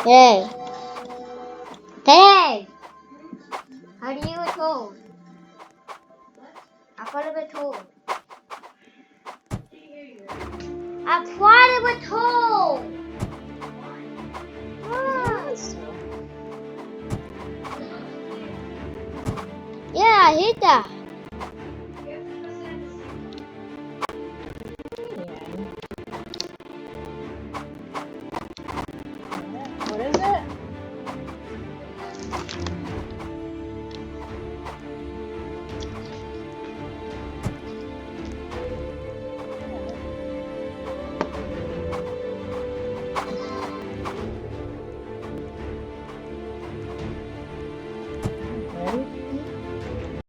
Hey. Hey. How do you get told? I thought it was told. I thought it was told. Yeah, I hate that.